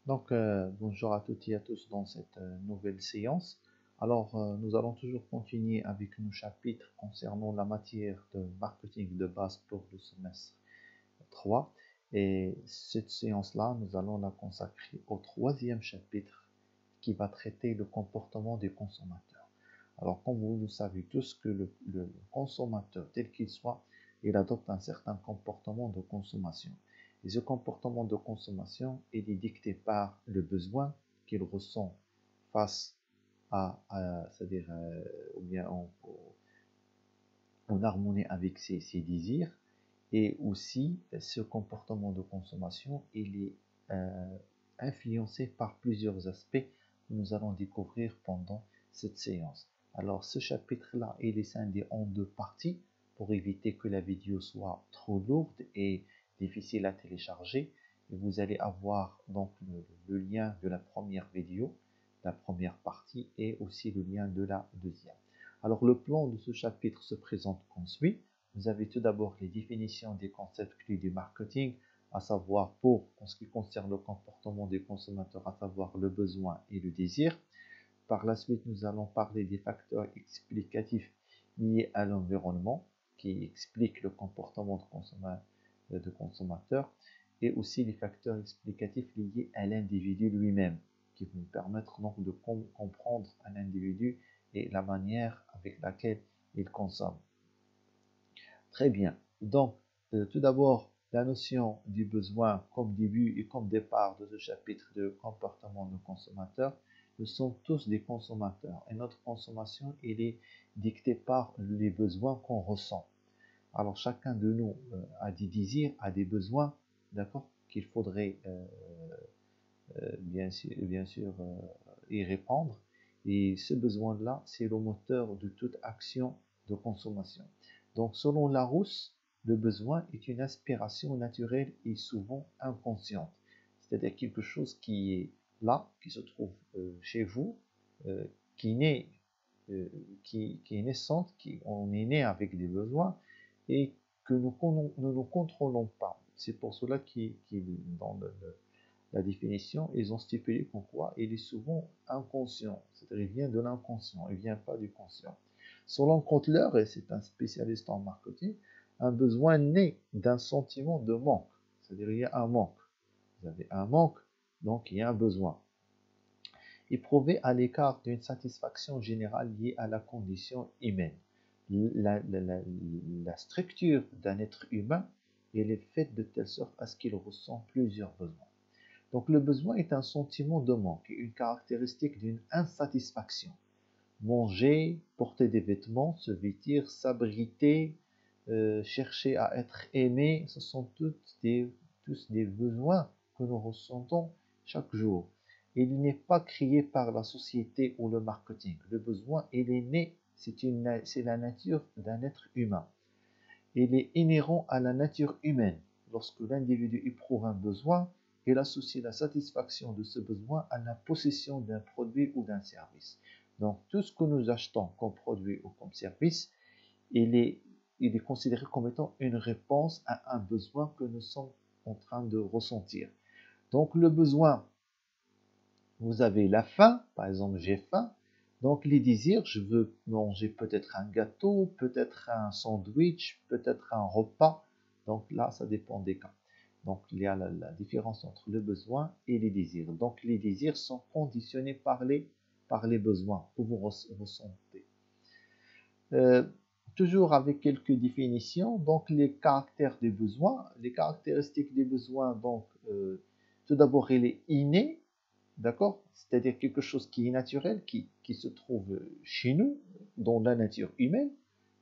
Bonjour à toutes et à tous dans cette nouvelle séance. Nous allons toujours continuer avec nos chapitres concernant la matière de marketing de base pour le semestre 3. Et cette séance-là, nous allons la consacrer au troisième chapitre qui va traiter le comportement des consommateurs. Alors, comme vous le savez tous, que le consommateur, tel qu'il soit, il adopte un certain comportement de consommation. Et ce comportement de consommation, il est dicté par le besoin qu'il ressent face c'est-à-dire, ou bien en harmonie avec ses désirs. Et aussi, ce comportement de consommation, il est influencé par plusieurs aspects que nous allons découvrir pendant cette séance. Alors, ce chapitre-là, il est scindé en deux parties pour éviter que la vidéo soit trop lourde et difficile à télécharger. Et vous allez avoir donc le lien de la première vidéo, la première partie, et aussi le lien de la deuxième. Alors, le plan de ce chapitre se présente comme suit. Vous avez tout d'abord les définitions des concepts clés du marketing, à savoir en ce qui concerne le comportement des consommateurs, à savoir le besoin et le désir. Par la suite, nous allons parler des facteurs explicatifs liés à l'environnement, qui expliquent le comportement de consommateurs, et aussi les facteurs explicatifs liés à l'individu lui-même, qui vont nous permettre donc de comprendre un individu et la manière avec laquelle il consomme. Très bien. Tout d'abord, la notion du besoin comme début et comme départ de ce chapitre de comportement de consommateurs. Nous sommes tous des consommateurs et notre consommation, elle est dictée par les besoins qu'on ressent. Alors, chacun de nous a des désirs, a des besoins, d'accord, qu'il faudrait bien sûr y répondre. Et ce besoin-là, c'est le moteur de toute action de consommation. Donc, selon Larousse, le besoin est une aspiration naturelle et souvent inconsciente. C'est-à-dire quelque chose qui est là, qui se trouve chez vous, euh, qui, naît, euh, qui est naissante, on est né avec des besoins et que nous ne contrôlons pas. C'est pour cela dans la définition, ils ont stipulé pourquoi il est souvent inconscient, c'est-à-dire il vient de l'inconscient, il ne vient pas du conscient. Selon Kotler, et c'est un spécialiste en marketing, un besoin naît d'un sentiment de manque, c'est-à-dire il y a un manque. Vous avez un manque, donc il y a un besoin. Éprouvé à l'écart d'une satisfaction générale liée à la condition humaine. La structure d'un être humain, elle est faite de telle sorte à ce qu'il ressent plusieurs besoins. Donc le besoin est un sentiment de manque, une caractéristique d'une insatisfaction. Manger, porter des vêtements, se vêtir, s'abriter, chercher à être aimé, ce sont tous des besoins que nous ressentons chaque jour. Il n'est pas créé par la société ou le marketing. Le besoin, il est né, c'est la nature d'un être humain. Il est inhérent à la nature humaine. Lorsque l'individu éprouve un besoin, il associe la satisfaction de ce besoin à la possession d'un produit ou d'un service. Donc tout ce que nous achetons comme produit ou comme service, il est, il est considéré comme étant une réponse à un besoin que nous sommes en train de ressentir. Donc le besoin, vous avez la faim, par exemple j'ai faim, donc les désirs, je veux manger peut-être un gâteau, peut-être un sandwich, peut-être un repas. Donc là, ça dépend des cas. Donc il y a la différence entre le besoin et les désirs. Donc les désirs sont conditionnés par les besoins que vous ressentez. Euh, Toujours avec quelques définitions. Donc les caractères des besoins, les caractéristiques des besoins. Donc tout d'abord, il est inné. D'accord? C'est-à-dire quelque chose qui est naturel, qui se trouve chez nous, dans la nature humaine.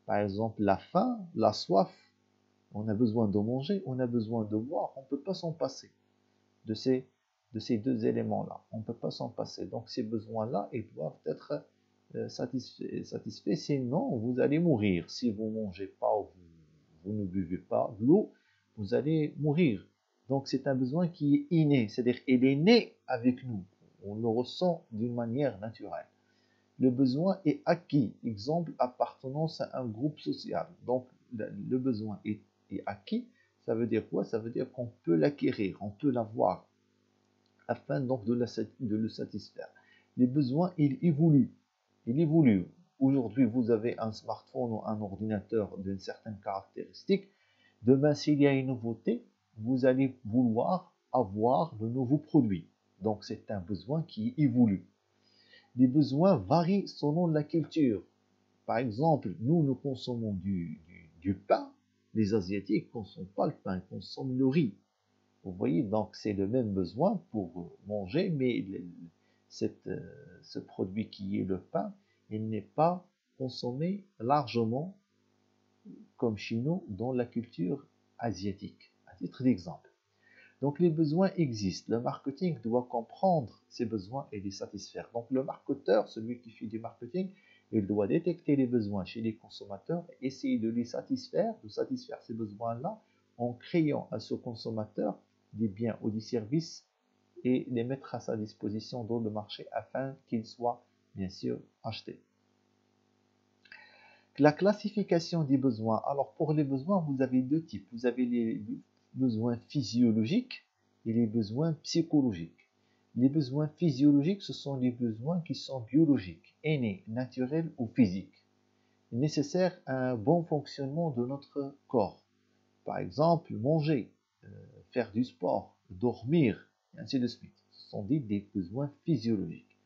Par exemple, la faim, la soif. On a besoin de manger, on a besoin de boire. On ne peut pas s'en passer de ces deux éléments-là. On ne peut pas s'en passer. Donc ces besoins-là, ils doivent être satisfaits. Sinon, vous allez mourir. Si vous ne mangez pas ou vous ne buvez pas de l'eau, vous allez mourir. Donc c'est un besoin qui est inné, c'est-à-dire il est né avec nous. On le ressent d'une manière naturelle. Le besoin est acquis. Exemple, appartenance à un groupe social. Donc le besoin est acquis. Ça veut dire quoi? Ça veut dire qu'on peut l'acquérir, on peut l'avoir. afin donc de le satisfaire. Les besoins, ils évoluent. Ils évoluent. Aujourd'hui, vous avez un smartphone ou un ordinateur d'une certaine caractéristique. Demain, s'il y a une nouveauté, vous allez vouloir avoir le nouveau produit. Donc, c'est un besoin qui évolue. Les besoins varient selon la culture. Par exemple, nous consommons du pain. Les Asiatiques ne consomment pas le pain, ils consomment le riz. Vous voyez, donc c'est le même besoin pour manger, mais ce produit qui est le pain, il n'est pas consommé largement comme chez nous dans la culture asiatique, à titre d'exemple. Donc les besoins existent. Le marketing doit comprendre ces besoins et les satisfaire. Donc le marketeur, celui qui fait du marketing, il doit détecter les besoins chez les consommateurs, essayer de les satisfaire, de satisfaire ces besoins-là en créant à ce consommateur des biens ou des services et les mettre à sa disposition dans le marché afin qu'ils soient bien sûr achetés. La classification des besoins. Alors pour les besoins, vous avez deux types. Vous avez les besoins physiologiques et les besoins psychologiques. Les besoins physiologiques, ce sont les besoins qui sont biologiques, innés, naturels ou physiques, nécessaires à un bon fonctionnement de notre corps. Par exemple, manger, faire du sport, dormir, et ainsi de suite. Ce sont des besoins physiologiques.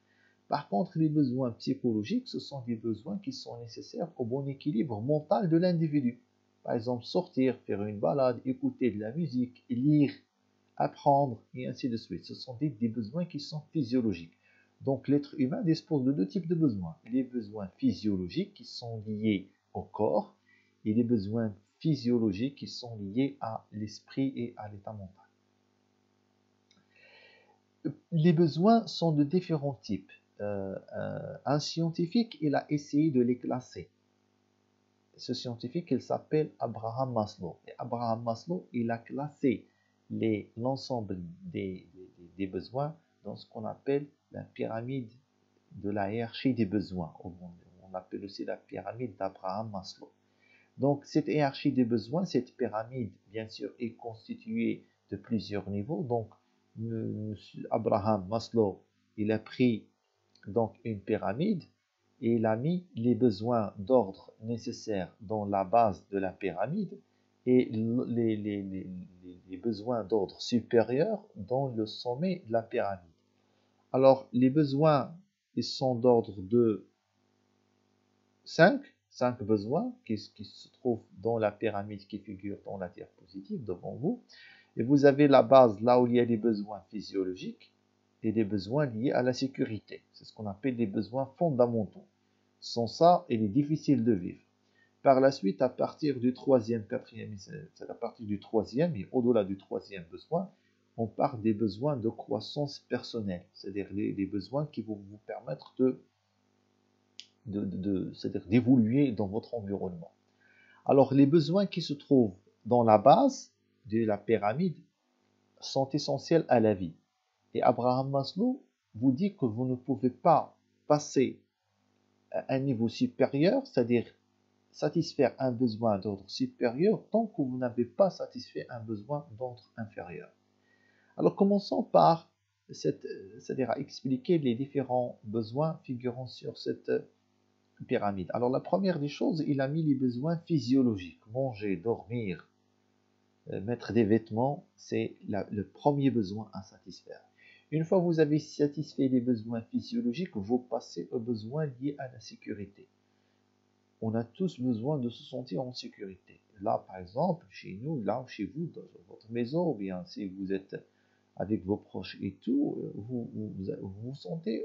Par contre, les besoins psychologiques, ce sont des besoins qui sont nécessaires au bon équilibre mental de l'individu. Par exemple, sortir, faire une balade, écouter de la musique, lire, apprendre, et ainsi de suite. Ce sont des besoins qui sont physiologiques. Donc, l'être humain dispose de deux types de besoins. Les besoins physiologiques qui sont liés au corps et les besoins physiologiques qui sont liés à l'esprit et à l'état mental. Les besoins sont de différents types. Un scientifique, il a essayé de les classer. Ce scientifique, il s'appelle Abraham Maslow. Et Abraham Maslow, il a classé l'ensemble des besoins dans ce qu'on appelle la pyramide de la hiérarchie des besoins. On appelle aussi la pyramide d'Abraham Maslow. Donc, cette hiérarchie des besoins, cette pyramide, bien sûr, est constituée de plusieurs niveaux. Donc, Abraham Maslow, il a pris donc une pyramide et il a mis les besoins d'ordre nécessaires dans la base de la pyramide et les besoins d'ordre supérieur dans le sommet de la pyramide. Alors, les besoins, ils sont d'ordre de 5 besoins qui se trouvent dans la pyramide qui figure dans la diapositive devant vous. Et vous avez la base là où il y a les besoins physiologiques et des besoins liés à la sécurité. C'est ce qu'on appelle les besoins fondamentaux. Sans ça, il est difficile de vivre. Par la suite, à partir du troisième, quatrième, c'est à partir du troisième et au-delà du troisième besoin, on parle des besoins de croissance personnelle, c'est-à-dire les besoins qui vont vous permettre c'est-à-dire d'évoluer dans votre environnement. Alors, les besoins qui se trouvent dans la base de la pyramide sont essentiels à la vie. Et Abraham Maslow vous dit que vous ne pouvez pas passer à un niveau supérieur, c'est-à-dire satisfaire un besoin d'ordre supérieur tant que vous n'avez pas satisfait un besoin d'ordre inférieur. Alors commençons par c'est-à-dire à expliquer les différents besoins figurant sur cette pyramide. Alors la première des choses, il a mis les besoins physiologiques, manger, dormir, mettre des vêtements, c'est le premier besoin à satisfaire. Une fois que vous avez satisfait les besoins physiologiques, vous passez aux besoins liés à la sécurité. On a tous besoin de se sentir en sécurité. Là, par exemple, chez nous, là, chez vous, dans votre maison, ou bien si vous êtes avec vos proches et tout, vous sentez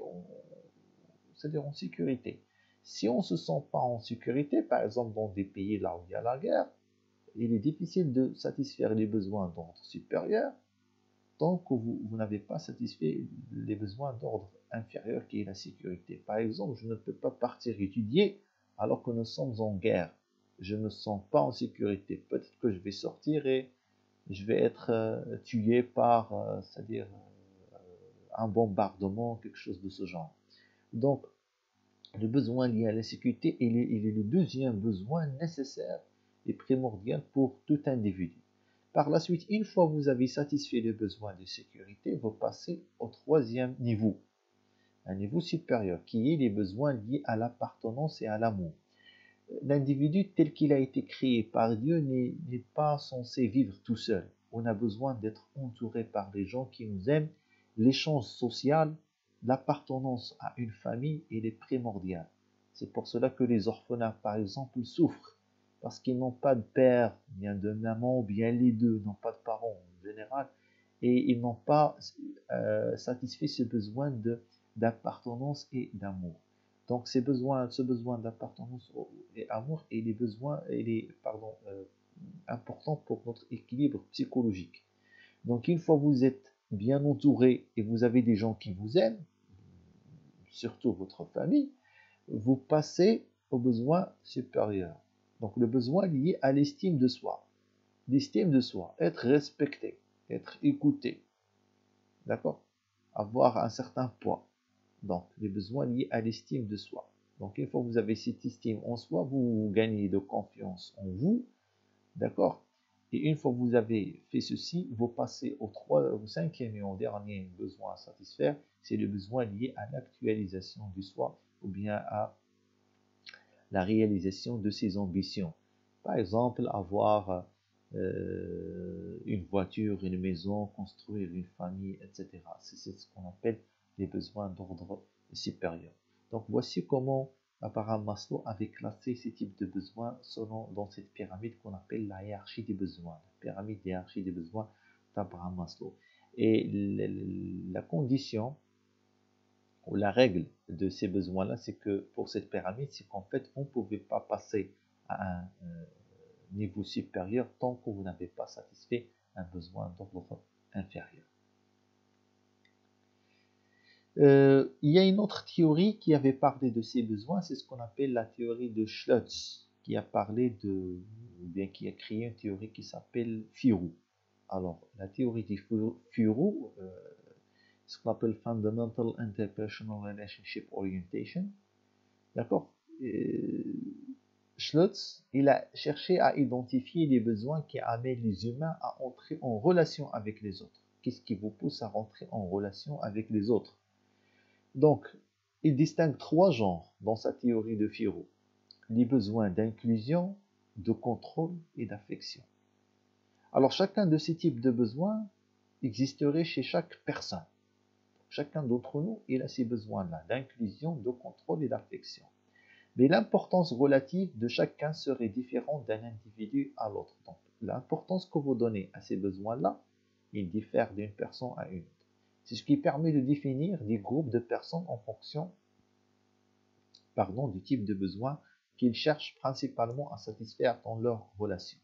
c'est-à-dire en sécurité. Si on ne se sent pas en sécurité, par exemple dans des pays là où il y a la guerre, il est difficile de satisfaire les besoins d'ordre supérieur tant que vous n'avez pas satisfait les besoins d'ordre inférieur qui est la sécurité. Par exemple, je ne peux pas partir étudier alors que nous sommes en guerre. Je ne me sens pas en sécurité. Peut-être que je vais sortir et je vais être tué par, c'est-à-dire un bombardement, quelque chose de ce genre. Donc, le besoin lié à la sécurité, il est le deuxième besoin nécessaire et primordial pour tout individu. Par la suite, une fois que vous avez satisfait les besoins de sécurité, vous passez au troisième niveau, un niveau supérieur, qui est les besoins liés à l'appartenance et à l'amour. L'individu tel qu'il a été créé par Dieu n'est pas censé vivre tout seul. On a besoin d'être entouré par des gens qui nous aiment. L'échange social, l'appartenance à une famille, il est primordial. C'est pour cela que les orphelins, par exemple, souffrent. Parce qu'ils n'ont pas de père, bien de maman, ou bien les deux n'ont pas de parents en général. Et ils n'ont pas satisfait ce besoin d'appartenance et d'amour. Donc ce besoin d'appartenance et amour, il est important pour notre équilibre psychologique. Donc une fois que vous êtes bien entouré et vous avez des gens qui vous aiment, surtout votre famille, vous passez au besoin supérieur. Donc le besoin lié à l'estime de soi. L'estime de soi, être respecté, être écouté, d'accord? Avoir un certain poids. Donc, les besoins liés à l'estime de soi. Donc, une fois que vous avez cette estime en soi, vous gagnez de confiance en vous, d'accord? Et une fois que vous avez fait ceci, vous passez au cinquième et au dernier besoin à satisfaire, c'est le besoin lié à l'actualisation du soi ou bien à la réalisation de ses ambitions. Par exemple, avoir une voiture, une maison, construire une famille, etc. C'est ce qu'on appelle les besoins d'ordre supérieur. Donc voici comment Abraham Maslow avait classé ces types de besoins dans cette pyramide qu'on appelle la hiérarchie des besoins, la pyramide hiérarchie des besoins d'Abraham Maslow. Et la condition ou la règle de ces besoins-là, c'est que pour cette pyramide, c'est qu'en fait, on ne pouvait pas passer à un niveau supérieur tant que vous n'avez pas satisfait un besoin d'ordre inférieur. Il y a une autre théorie qui avait parlé de ces besoins, c'est ce qu'on appelle la théorie de Schlutz, qui a parlé ou bien qui a créé une théorie qui s'appelle FIRO. Alors, la théorie de FIRO, ce qu'on appelle Fundamental Interpersonal Relationship Orientation, d'accord? Schlutz, il a cherché à identifier les besoins qui amènent les humains à entrer en relation avec les autres. Qu'est-ce qui vous pousse à rentrer en relation avec les autres? Donc, il distingue trois genres dans sa théorie de FIRO. Les besoins d'inclusion, de contrôle et d'affection. Alors, chacun de ces types de besoins existerait chez chaque personne. Chacun d'entre nous, il a ces besoins-là, d'inclusion, de contrôle et d'affection. Mais l'importance relative de chacun serait différente d'un individu à l'autre. Donc, l'importance que vous donnez à ces besoins-là, il diffère d'une personne à une autre. C'est ce qui permet de définir des groupes de personnes en fonction du type de besoin qu'ils cherchent principalement à satisfaire dans leur relation.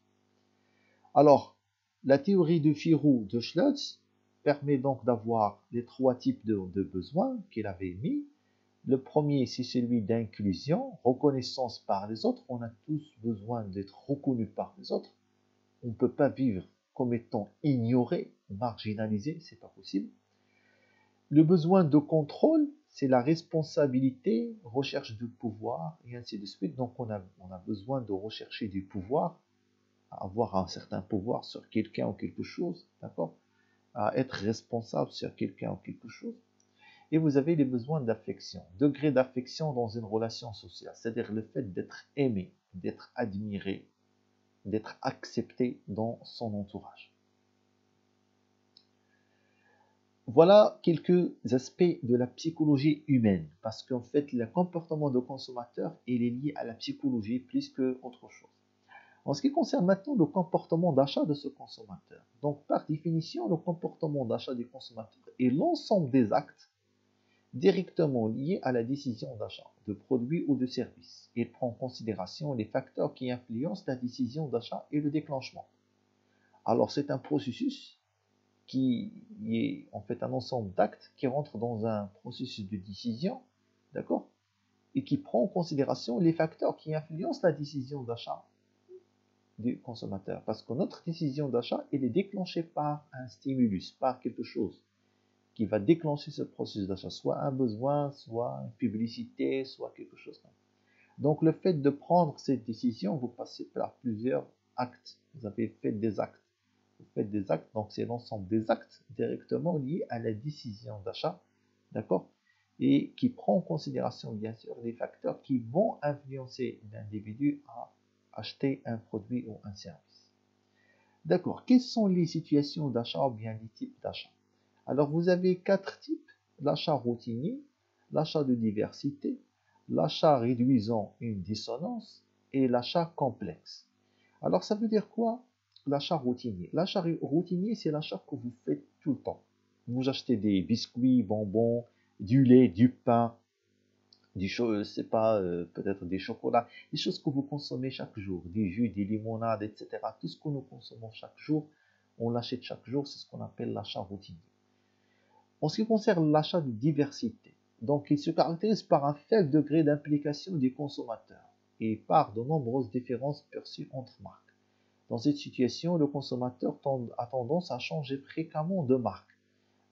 Alors, la théorie de FIRO de Schlutz permet donc d'avoir les trois types de besoins qu'il avait mis. Le premier, c'est celui d'inclusion, reconnaissance par les autres. On a tous besoin d'être reconnus par les autres. On ne peut pas vivre comme étant ignoré, marginalisé, c'est pas possible. Le besoin de contrôle, c'est la responsabilité, recherche de pouvoir, et ainsi de suite. Donc on a besoin de rechercher du pouvoir, avoir un certain pouvoir sur quelqu'un ou quelque chose, d'accord? À être responsable sur quelqu'un ou quelque chose. Et vous avez les besoins d'affection, degré d'affection dans une relation sociale, c'est-à-dire le fait d'être aimé, d'être admiré, d'être accepté dans son entourage. Voilà quelques aspects de la psychologie humaine, parce qu'en fait, le comportement de consommateur il est lié à la psychologie plus qu'autre chose. En ce qui concerne maintenant le comportement d'achat de ce consommateur, donc par définition, le comportement d'achat du consommateur est l'ensemble des actes directement liés à la décision d'achat de produits ou de services. Il prend en considération les facteurs qui influencent la décision d'achat et le déclenchement. Alors c'est un processus qui est en fait un ensemble d'actes qui rentrent dans un processus de décision, d'accord, et qui prend en considération les facteurs qui influencent la décision d'achat du consommateur. Parce que notre décision d'achat, elle est déclenchée par un stimulus, par quelque chose qui va déclencher ce processus d'achat, soit un besoin, soit une publicité, soit quelque chose comme ça. Donc le fait de prendre cette décision, vous passez par plusieurs actes, vous avez fait des actes. Vous faites des actes, donc c'est l'ensemble des actes directement liés à la décision d'achat, d'accord? Et qui prend en considération, bien sûr, les facteurs qui vont influencer l'individu à acheter un produit ou un service. D'accord, quelles sont les situations d'achat ou bien les types d'achat? Alors, vous avez 4 types: l'achat routinier, l'achat de diversité, l'achat réduisant une dissonance et l'achat complexe. Alors, ça veut dire quoi, l'achat routinier? L'achat routinier, c'est l'achat que vous faites tout le temps. Vous achetez des biscuits, bonbons, du lait, du pain, c'est pas, peut-être des chocolats, des choses que vous consommez chaque jour, des jus, des limonades, etc. Tout ce que nous consommons chaque jour, on l'achète chaque jour, c'est ce qu'on appelle l'achat routinier. En ce qui concerne l'achat de diversité, donc il se caractérise par un faible degré d'implication des consommateurs et par de nombreuses différences perçues entre marques. Dans cette situation, le consommateur a tendance à changer fréquemment de marque.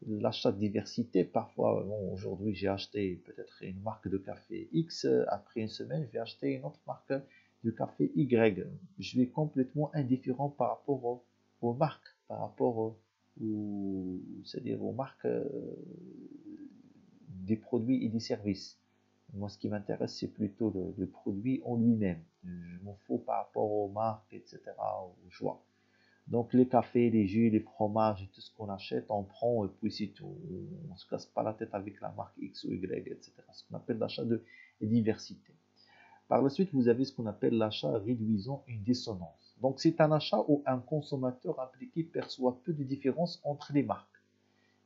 L'achat de diversité, parfois, bon, aujourd'hui j'ai acheté peut-être une marque de café X, après une semaine je vais acheter une autre marque de café Y. Je suis complètement indifférent par rapport aux marques, par rapport c'est-à-dire aux marques des produits et des services. Moi, ce qui m'intéresse, c'est plutôt le produit en lui-même. Je m'en fous par rapport aux marques, etc., aux choix. Donc, les cafés, les jus, les fromages et tout ce qu'on achète, on prend et puis c'est tout. On ne se casse pas la tête avec la marque X ou Y, etc. Ce qu'on appelle l'achat de diversité. Par la suite, vous avez ce qu'on appelle l'achat réduisant une dissonance. Donc, c'est un achat où un consommateur impliqué perçoit peu de différence entre les marques.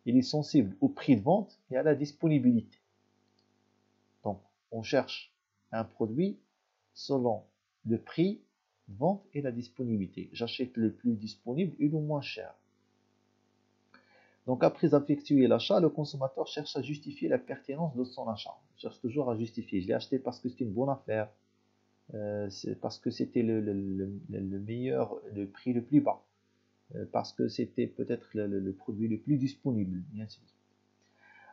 Il est sensible au prix de vente et à la disponibilité. Donc, on cherche un produit selon le prix de vente et la disponibilité. J'achète le plus disponible et le moins cher. Donc, après effectuer l'achat, le consommateur cherche à justifier la pertinence de son achat. Il cherche toujours à justifier. Je l'ai acheté parce que c'était une bonne affaire. C'est parce que c'était le meilleur, le prix le plus bas. Parce que c'était peut-être le produit le plus disponible, et ainsi de suite.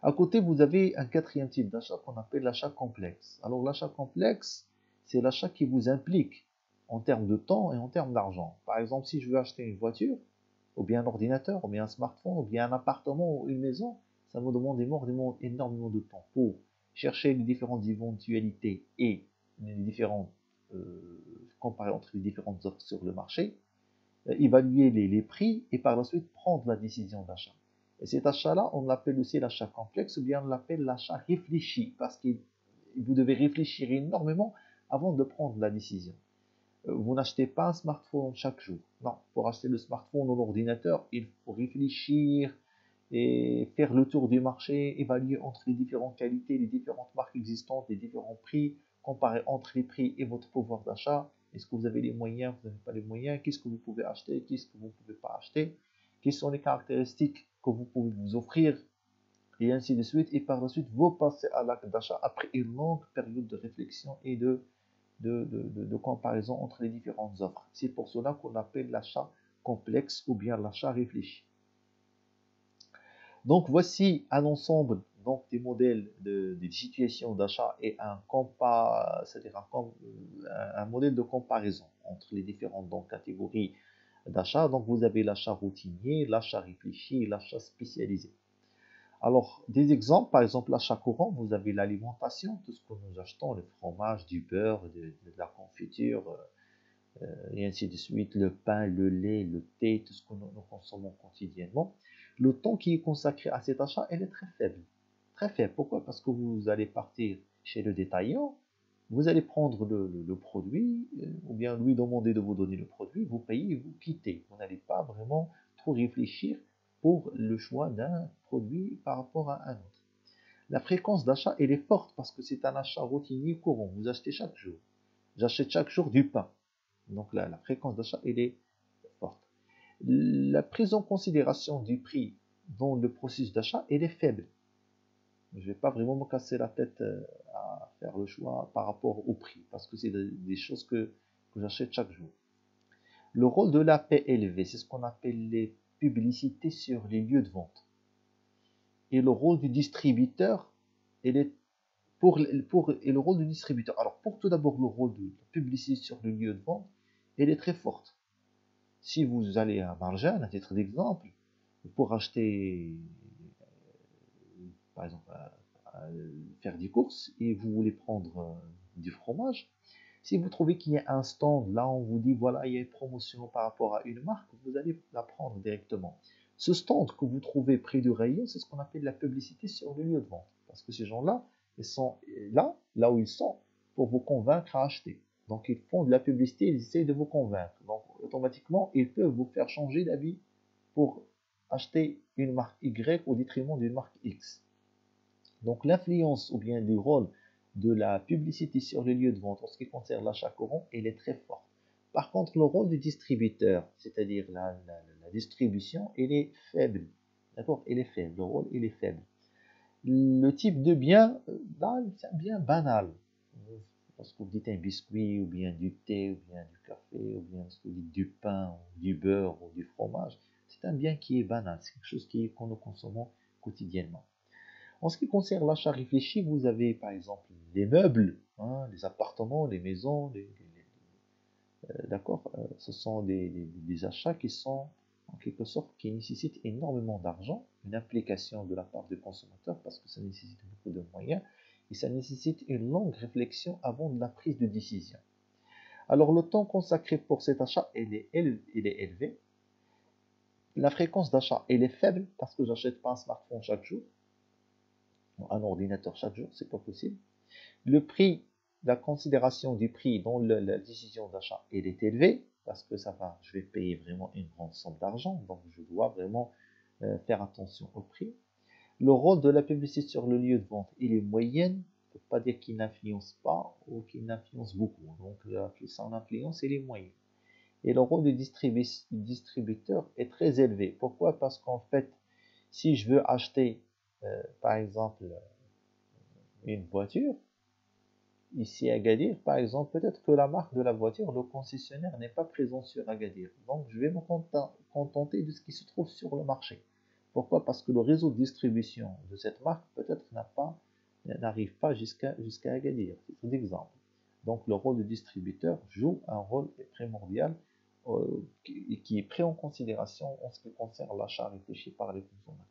À côté, vous avez un quatrième type d'achat qu'on appelle l'achat complexe. Alors l'achat complexe, c'est l'achat qui vous implique en termes de temps et en termes d'argent. Par exemple, si je veux acheter une voiture, ou bien un ordinateur, ou bien un smartphone, ou bien un appartement ou une maison, ça me demande énormément de temps pour chercher les différentes éventualités et les différentes comparer entre les différentes offres sur le marché, évaluer les prix et par la suite prendre la décision d'achat. Et cet achat-là, on l'appelle aussi l'achat complexe ou bien on l'appelle l'achat réfléchi parce que vous devez réfléchir énormément avant de prendre la décision. Vous n'achetez pas un smartphone chaque jour. Non, pour acheter le smartphone ou l'ordinateur, il faut réfléchir et faire le tour du marché, évaluer entre les différentes qualités, les différentes marques existantes, les différents prix, comparer entre les prix et votre pouvoir d'achat. Est-ce que vous avez les moyens, vous n'avez pas les moyens, qu'est-ce que vous pouvez acheter, qu'est-ce que vous ne pouvez pas acheter, quelles sont les caractéristiques que vous pouvez vous offrir, et ainsi de suite. Et par la suite, vous passez à l'acte d'achat après une longue période de réflexion et de comparaison entre les différentes offres. C'est pour cela qu'on appelle l'achat complexe ou bien l'achat réfléchi. Donc voici un ensemble donc, des modèles de situations d'achat et c'est-à-dire un modèle de comparaison entre les différentes donc, catégories d'achat. Donc vous avez l'achat routinier, l'achat réfléchi et l'achat spécialisé. Alors, des exemples, par exemple, l'achat courant, vous avez l'alimentation, tout ce que nous achetons, le fromage, du beurre, de la confiture, et ainsi de suite, le pain, le lait, le thé, tout ce que nous consommons quotidiennement. Le temps qui est consacré à cet achat, elle est très faible. Très faible. Pourquoi? Parce que vous allez partir chez le détaillant, vous allez prendre le produit, ou bien lui demander de vous donner le produit, vous payez et vous quittez. Vous n'allez pas vraiment trop réfléchir pour le choix d'un produit par rapport à un autre. La fréquence d'achat, elle est forte parce que c'est un achat routinier courant. Vous achetez chaque jour. J'achète chaque jour du pain. Donc là, la fréquence d'achat, elle est forte. La prise en considération du prix dans le processus d'achat, elle est faible. Je ne vais pas vraiment me casser la tête à faire le choix par rapport au prix, parce que c'est des choses que j'achète chaque jour. Le rôle de la paie élevé, c'est ce qu'on appelle les publicités sur les lieux de vente. Et le rôle du distributeur, et le rôle du distributeur. Alors, pour tout d'abord, le rôle de la publicité sur le lieu de vente, elle est très forte. Si vous allez à Marjan, à titre d'exemple, pour acheter, par exemple, faire des courses et vous voulez prendre du fromage, si vous trouvez qu'il y a un stand, là on vous dit voilà, il y a une promotion par rapport à une marque, vous allez la prendre directement. Ce stand que vous trouvez près du rayon, c'est ce qu'on appelle la publicité sur le lieu de vente. Parce que ces gens-là, ils sont là où ils sont, pour vous convaincre à acheter. Donc ils font de la publicité, ils essayent de vous convaincre. Donc automatiquement, ils peuvent vous faire changer d'avis pour acheter une marque Y au détriment d'une marque X. Donc l'influence ou bien du rôle de la publicité sur les lieux de vente en ce qui concerne l'achat courant, elle est très forte. Par contre, le rôle du distributeur, c'est-à-dire la distribution, elle est faible. D'accord? Elle est faible. Le rôle, il est faible. Le type de bien, là, c'est un bien banal. Lorsque vous dites un biscuit, ou bien du thé, ou bien du café, ou bien lorsque vous dites du pain, ou du beurre, ou du fromage, c'est un bien qui est banal. C'est quelque chose que nous consommons quotidiennement. En ce qui concerne l'achat réfléchi, vous avez par exemple les meubles, hein, les appartements, les maisons, d'accord, ce sont des achats qui sont en quelque sorte qui nécessitent énormément d'argent, une implication de la part du consommateur parce que ça nécessite beaucoup de moyens et ça nécessite une longue réflexion avant de la prise de décision. Alors le temps consacré pour cet achat, il est élevé. La fréquence d'achat, elle est faible parce que j'achète pas un smartphone chaque jour, un ordinateur chaque jour, c'est pas possible. Le prix, la considération du prix dans la décision d'achat, elle est élevée parce que je vais payer vraiment une grande somme d'argent, donc je dois vraiment faire attention au prix. Le rôle de la publicité sur le lieu de vente, il est moyenne, on ne peut pas dire qu'il n'influence pas ou qu'il n'influence beaucoup, donc son influence, elle est moyenne. Et le rôle du distributeur est très élevé. Pourquoi? Parce qu'en fait, si je veux acheter, par exemple, une voiture, ici à Agadir, par exemple, peut-être que la marque de la voiture, le concessionnaire n'est pas présent sur Agadir. Donc, je vais me contenter de ce qui se trouve sur le marché. Pourquoi? Parce que le réseau de distribution de cette marque peut-être n'arrive pas jusqu'à Agadir. C'est un exemple. Donc, le rôle de distributeur joue un rôle primordial qui est pris en considération en ce qui concerne l'achat réfléchi par les consommateurs.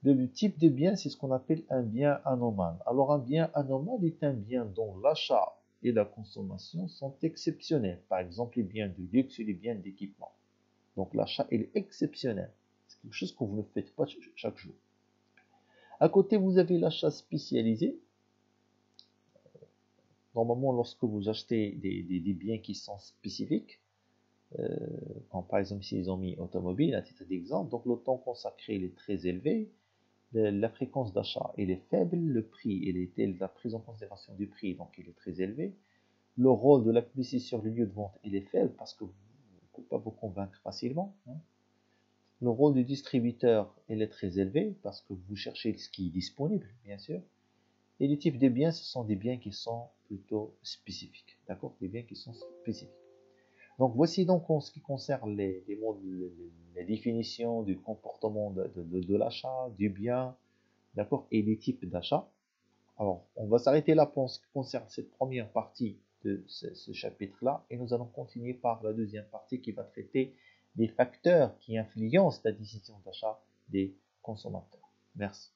Le type de bien, c'est ce qu'on appelle un bien anormal. Alors un bien anormal est un bien dont l'achat et la consommation sont exceptionnels. Par exemple, les biens de luxe et les biens d'équipement. Donc l'achat est exceptionnel. C'est quelque chose que vous ne faites pas chaque jour. À côté, vous avez l'achat spécialisé. Normalement, lorsque vous achetez des biens qui sont spécifiques, comme par exemple s'ils ont mis automobile à titre d'exemple, donc le temps consacré est très élevé. La fréquence d'achat elle est faible, le prix la prise en considération du prix donc il est très élevé. Le rôle de la publicité sur le lieu de vente il est faible parce que vous ne pouvez pas vous convaincre facilement. Le rôle du distributeur il est très élevé parce que vous cherchez ce qui est disponible bien sûr. Et les types de biens ce sont des biens qui sont plutôt spécifiques, d'accord, des biens qui sont spécifiques. Donc voici donc en ce qui concerne les définitions du comportement de l'achat, du bien, d'accord, et les types d'achat. Alors, on va s'arrêter là pour ce qui concerne cette première partie de ce chapitre-là, et nous allons continuer par la deuxième partie qui va traiter des facteurs qui influencent la décision d'achat des consommateurs. Merci.